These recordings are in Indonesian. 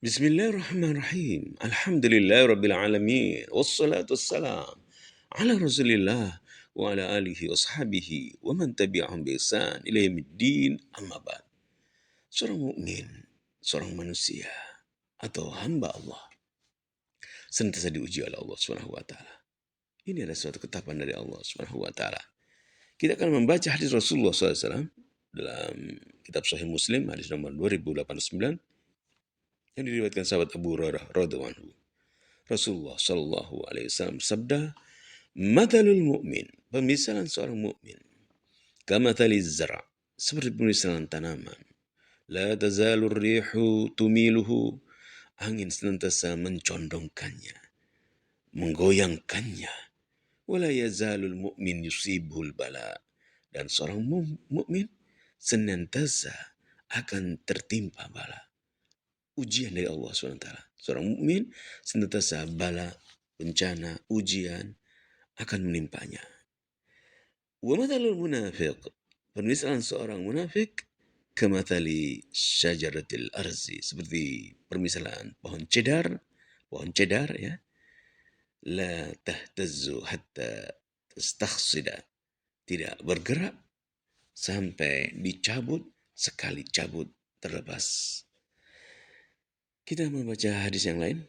Bismillahirrahmanirrahim. Alhamdulillahirrabbilalamin. Wassalatu wassalam ala rasulillah wa ala alihi wa sahbihi wa man tabi'ahum bi ihsan ila yaumiddin amma ba'd. Seorang mukmin, seorang manusia atau hamba Allah senantiasa diuji oleh Allah Subhanahu wa taala. Ini adalah suatu ketetapan dari Allah Subhanahu wa taala. Kita akan membaca hadis Rasulullah SAW dalam kitab Sahih Muslim hadis nomor 2089 yang diriwayatkan sahabat Abu Hurairah radhiyallahu anhu. Rasulullah Shallallahu Alaihi Wasallam bersabda, "Mathalul mu'min, pemisalan seorang mukmin, kamathaliz zara, seperti pemisalan tanaman. La tazalur rihu tumiluhu, angin senantiasa mencondongkannya, menggoyangkannya. Wala yazalul mu'min yusibul bala, dan seorang mukmin senantiasa akan tertimpa bala. Ujian dari Allah SWT. Seorang mukmin senantiasa bala, bencana, ujian akan menimpanya. Wa mathalul munafiq, permisalan seorang munafik kamathali syajaratil arzi, seperti permisalan pohon cedar ya. La tahtazzu hatta tastakhsida, tidak bergerak sampai dicabut, sekali cabut terlepas. Kita membaca hadis yang lain.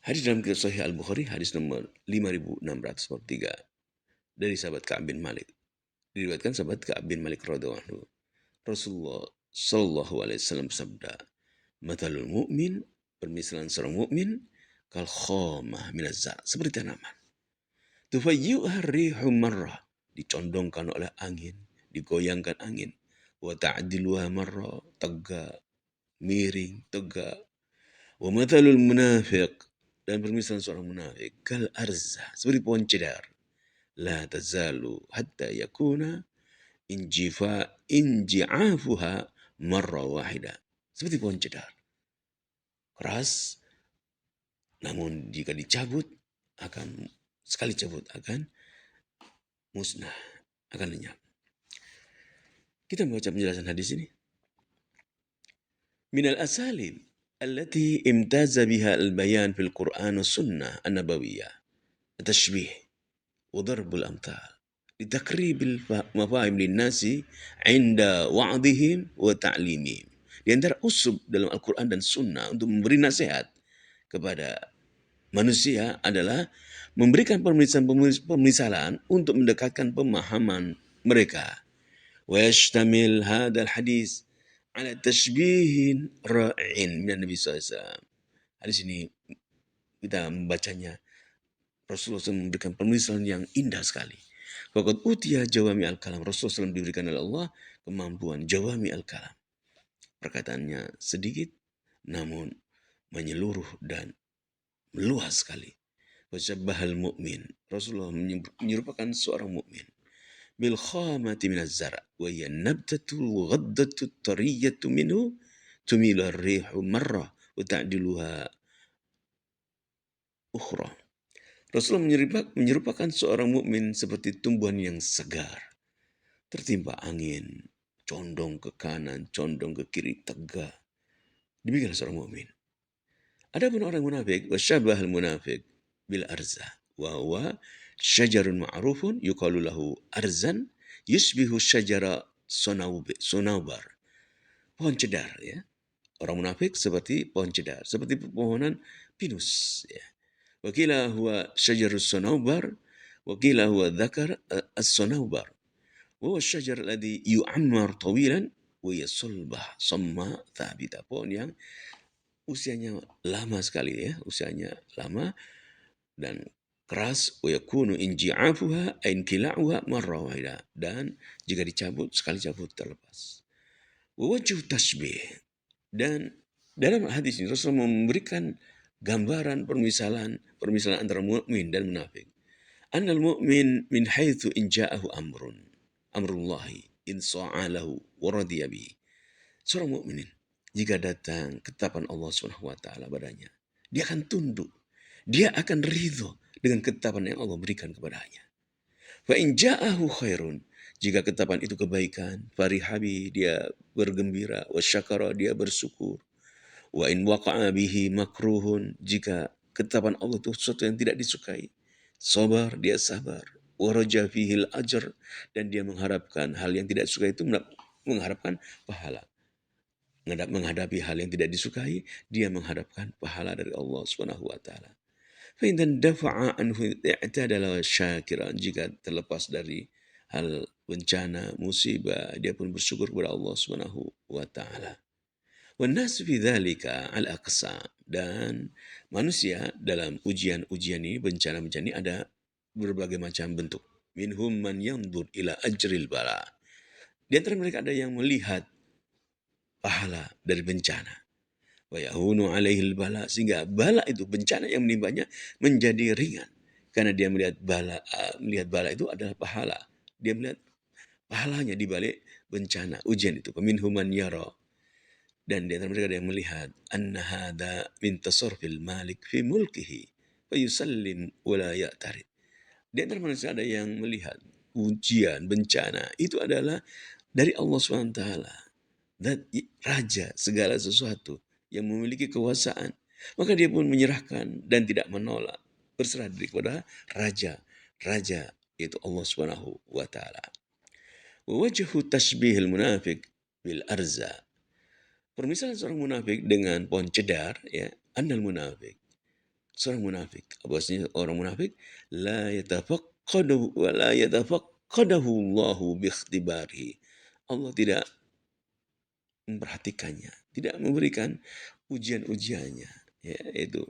Hadis dalam kitab Sahih Al-Bukhari, hadis nomor 5643 dari sahabat Ka'ab bin Malik. Diriwayatkan sahabat Ka'ab bin Malik radhiyallahu anhu. Rasulullah sallallahu alaihi wasallam bersabda, "Mathalul mu'min, permisalan seorang mukmin kal khamah minaz zar, seperti tanaman. Tufayyuha rihu marrah, dicondongkan oleh angin, digoyangkan angin. Wa ta'diluha marrah, tegak, miring, tegak. Wa mathalul munafiq, dan permisalan seorang munafik kal arza, seperti pohon cedar. La tazalu hatta yakuna inji'afuha marra wahida, seperti pohon cedar. Keras, namun jika dicabut sekali cabut akan musnah, akan lenyap. Kita membaca penjelasan hadis ini. Minal asalib allati imtaza biha al-bayan fil Qur'an wa sunnah an-nabawiyah, at-tashbih wa darbul amthal litakribil mafahim linnasi inda wa'dihim wa ta'limihim. Di antara usub dalam Al-Quran dan Sunnah untuk memberi nasihat kepada manusia adalah memberikan pemisalan untuk mendekatkan pemahaman mereka. Wa yashtamil hadal hadis ala tashbihin ra'in min Nabi SAW. Hadis ini kita membacanya, Rasulullah SAW memberikan pemisalan yang indah sekali. Faqad utiya jawami al-kalam, Rasulullah SAW diberikan oleh Allah kemampuan jawami al-kalam. Perkataannya sedikit namun menyeluruh dan meluas sekali. Wajabbahal mu'min, Rasulullah menyerupakan seorang mukmin bil khamati minaz zara wa hiya nabtatul ghaddatu tariyatu minhu tumilu ar-rihu marrah wa ta'diluha ukhra. Rasulullah menyerupakan seorang mukmin seperti tumbuhan yang segar, tertimpa angin, condong ke kanan, condong ke kiri, tegak. Demikian seorang mukmin. Adapun orang munafik, wasyabahal munafik bil arza wa huwa syajarun ma'rufun yuqalu lahu arzan yusbihu syajara sonaubar. Pohon cedar ya. Orang munafik seperti pohon cedar, seperti pepohonan pinus ya. Wa qila huwa syajarus sonaubar wa qila huwa dzakar as-sonaubar. Wa huwa syajar alladhi yu'ammar tawilan wa yasulbah samma thabita. Pohon yang usianya lama sekali ya, usianya lama dan keras. Wa yakunu inji'afuha ain kila'uha marra wahida, dan jika dicabut sekali cabut terlepas. Wa wajhu tashbih, dan dalam hadis ini Rasulullah memberikan gambaran permisalan antara mukmin dan munafik. Annal mu'min min haitsu in ja'ahu amrullahi in sa'alahu wa radiya bihi. Seorang mukmin jika datang ketetapan Allah SWT padanya, dia akan tunduk, dia akan ridho dengan ketetapan yang Allah berikan kepadanya. Fa in ja'ahu khairun, Jika ketetapan itu kebaikan, farihabi, dia bergembira, wasyakara, dia bersyukur. Wa in waqa'a bihi makruhun, jika ketetapan Allah itu sesuatu yang tidak disukai, sabar, dia sabar. Wa raja fihil ajr, dan dia mengharapkan hal yang tidak disukai itu mengharapkan pahala. Menghadapi hal yang tidak disukai, dia mengharapkan pahala dari Allah Subhanahu wa taala. Fa in dafa'a anhu i'tadala syakiran, jika terlepas dari hal bencana, musibah, dia pun bersyukur kepada Allah Subhanahu wa taala. Wan nas fi dzalika al aqsa, dan manusia dalam ujian-ujian ini, bencana-bencana ini ada berbagai macam bentuk. Minhum man yanzur ila ajril bala. Di antara mereka ada yang melihat pahala dari bencana. Wa yahunu alaihil bala, sehingga bala itu, bencana yang menimpanya, menjadi ringan karena dia melihat bala itu adalah pahala. Dia melihat pahalanya di balik bencana, ujian itu. Minhum man yara, dan di antara mereka ada yang melihat anna hada min tasarrufil malik fi mulkihi fa yusallim wa la ya'tarid. Di antara manusia ada yang melihat ujian, bencana itu adalah dari Allah SWT, dan raja segala sesuatu yang memiliki kekuasaan. Maka dia pun menyerahkan dan tidak menolak, berserah diri kepada raja yaitu Allah Subhanahu wa taala. Wa wajhu tashbihil munafiq bil arza, permisalan seorang munafik dengan pohon cedar, ya, annal munafik, seorang munafik, bahwasanya orang munafik la yatafaqqadu wa la yatafaqqadahu Allahu bi ikhtibarihi. Allah tidak memperhatikannya, tidak memberikan ujian-ujiannya, ya, itu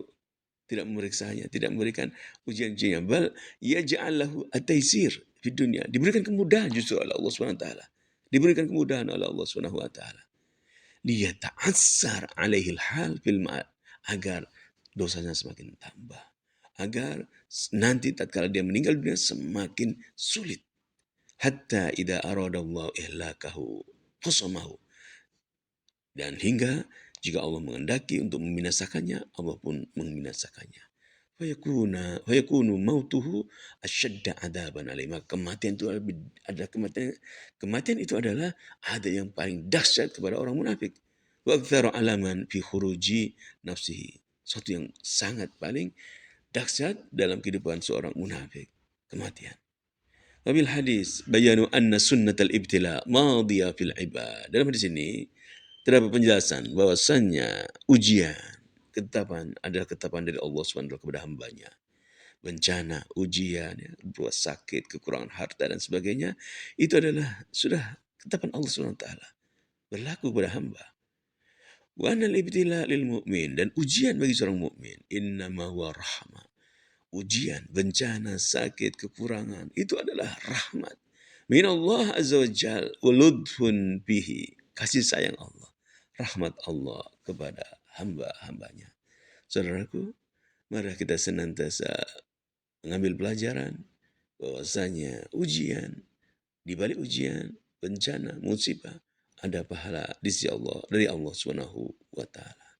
tidak memeriksanya, tidak memberikan ujian-ujiannya. Bal yaj'al lahu at-taysir di dunia, diberikan kemudahan justru oleh Allah Subhanahu wa taala. Diberikan kemudahan oleh Allah Subhanahu wa taala. Liyata'assar alaihil hal fil ma'ad, agar dosanya semakin tambah, agar nanti tatkala dia meninggal dunia semakin sulit. Hatta idza aradallahu ihlakahu qasamahu, dan hingga jika Allah menghendaki untuk membinasakannya, Allah pun membinasakannya. Fayakunu mautuhu asyadda adaban alaih, maka kematian itu ada kematian itu adalah ada yang paling dahsyat kepada orang munafik. Wa aktsaru alaman fi khuruji nafsihi, suatu yang sangat paling dahsyat dalam kehidupan seorang munafik, kematian. Wabil hadis bayanu anna sunnatal ibtila madhiya fil ibad. Dalam hadis ini terdapat penjelasan bahwasannya ujian, ketetapan adalah ketetapan dari Allah SWT kepada hambanya. Bencana, ujian, ya, buat sakit, kekurangan harta dan sebagainya, itu adalah sudah ketetapan Allah SWT berlaku kepada hamba. Wa anal ibtila lil mu'min, dan ujian bagi seorang mukmin innama huwa rahmah. Ujian, bencana, sakit, kekurangan itu adalah rahmat min Allah azza wa jal wa ludfun bihi, kasih sayang Allah, rahmat Allah kepada hamba-hambanya. Saudaraku, mari kita senantiasa mengambil pelajaran bahwasanya ujian, di balik ujian, bencana, musibah, ada pahala di sisi Allah, dari Allah Subhanahu wa taala.